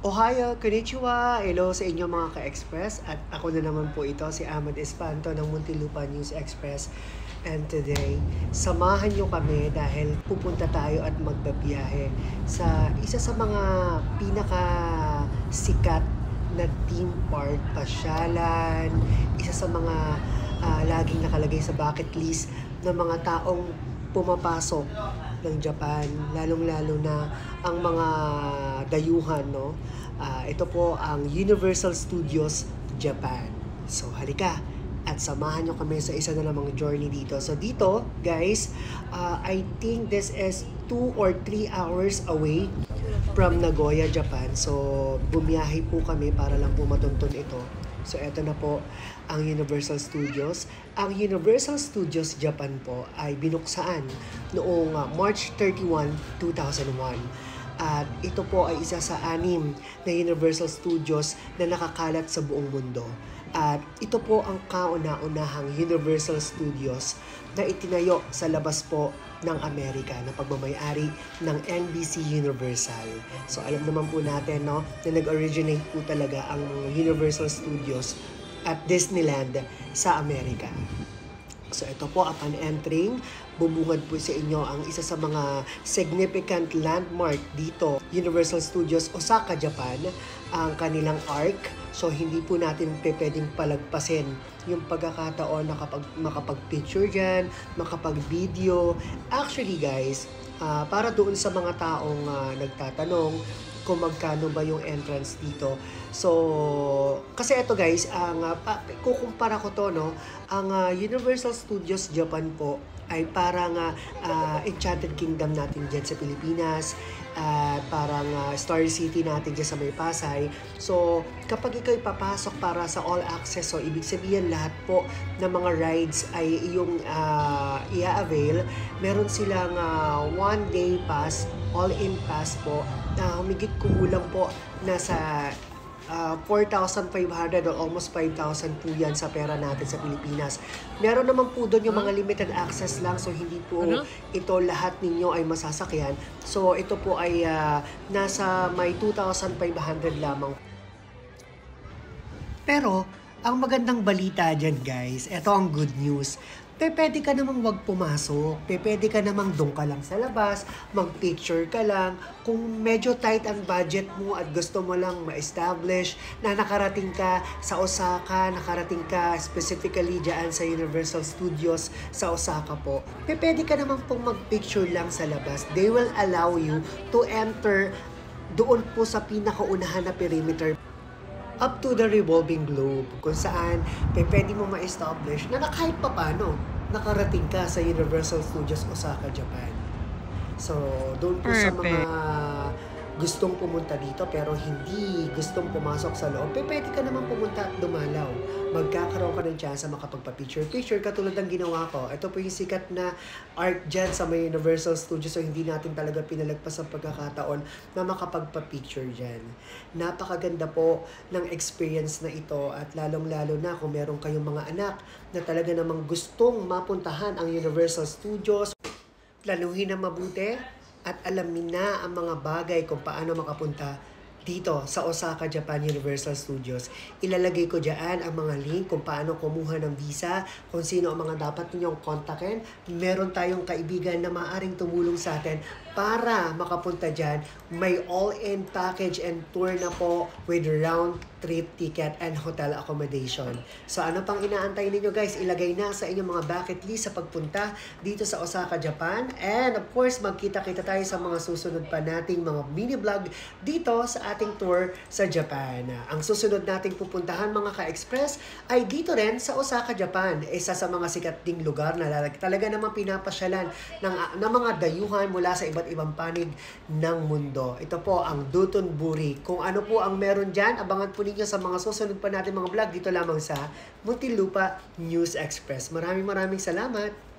Ohio, konnichiwa! Hello sa inyo mga ka-express at ako na naman po ito si Ahmad Espanto ng Muntinlupa News Express. And today, samahan nyo kami dahil pupunta tayo at magbabiyahe sa isa sa mga pinaka sikat na theme park, pasyalan, isa sa mga laging nakalagay sa bucket list ng mga taong pumapasok ng Japan, lalong-lalo na ang mga dayuhan, no? Ito po ang Universal Studios Japan. So, halika at samahan nyo kami sa isa na namang journey dito. So, dito, guys, I think this is 2 or 3 hours away from Nagoya, Japan. So, bumiyahe po kami para lang po matuntun ito. So, eto na po ang Universal Studios. Ang Universal Studios Japan po ay binuksan noong March 31, 2001. At ito po ay isa sa 6 na Universal Studios na nakakalat sa buong mundo. At ito po ang kauna-unahang Universal Studios na itinayo sa labas po ng Amerika na pagmamay-ari ng NBC Universal. So alam naman po natin, no, na nag-originate po talaga ang Universal Studios at Disneyland sa Amerika. So ito po, upon entering, bubungad po sa inyo ang isa sa mga significant landmark dito, Universal Studios Osaka, Japan, ang kanilang ARC. So hindi po natin pwedeng palagpasin yung pagkakataon na makapag-picture dyan, makapag-video. Actually guys, para doon sa mga taong nagtatanong kung magkano ba yung entrance dito. So, kasi ito guys, kukumpara ko to, no, ang Universal Studios Japan po ay parang Enchanted Kingdom natin dyan sa Pilipinas, at parang Star City natin dyan sa May Pasay. So, kapag ikaw papasok para sa all access, so ibig sabihin lahat po ng mga rides ay iyong i-avail. Meron silang 1-day pass, all-in pass po, na humigit kumulang po nasa 4,500 or almost 5,000 po yan sa pera natin sa Pilipinas. Meron naman po doon yung mga limited access lang, so hindi po ito lahat ninyo ay masasakyan. So ito po ay nasa may 2,500 lamang. Pero ang magandang balita dyan guys, ito ang good news. Pwede ka namang wag pumasok, pwede ka namang doon ka lang sa labas, mag-picture ka lang. Kung medyo tight ang budget mo at gusto mo lang ma-establish na nakarating ka sa Osaka, nakarating ka specifically dyan sa Universal Studios sa Osaka po, pwede ka namang pong mag-picture lang sa labas. They will allow you to enter doon po sa pinakaunahan na perimeter up to the revolving globe, kung saan pwede mo ma-establish na kahit papano nakarating ka sa Universal Studios Osaka, Japan. So, doon po sa mga gustong pumunta dito pero hindi gustong pumasok sa loob, pwede ka naman pumunta at dumalaw. Magkakaroon ka ng chance makapagpa-picture katulad ng ginawa ko. Ito po yung sikat na art dyan sa may Universal Studios, so hindi natin talaga pinalagpas ang pagkakataon na makapagpa-picture dyan. Napakaganda po ng experience na ito at lalong-lalo na kung meron kayong mga anak na talaga namang gustong mapuntahan ang Universal Studios. Planuhin na mabuti at alamin na ang mga bagay kung paano makapunta dito sa Osaka, Japan Universal Studios. Ilalagay ko dyan ang mga link kung paano kumuha ng visa, kung sino ang mga dapat ninyong kontakin. Meron tayong kaibigan na maaaring tumulong sa atin para makapunta dyan. May all-in package and tour na po with round trip ticket and hotel accommodation. So ano pang inaantay ninyo guys? Ilagay na sa inyong mga bucket list sa pagpunta dito sa Osaka, Japan. And of course, magkita-kita tayo sa mga susunod pa nating mga mini vlog dito sa ating tour sa Japan. Ang susunod nating pupuntahan mga ka-express ay dito rin sa Osaka, Japan. Isa sa mga sikat ding lugar na talaga namang pinapasyalan ng mga dayuhan mula sa iba't ibang panig ng mundo. Ito po ang Dotonbori. Kung ano po ang meron dyan, abangan po ninyo sa mga susunod pa natin mga vlog dito lamang sa Muntinlupa News Express. Maraming salamat!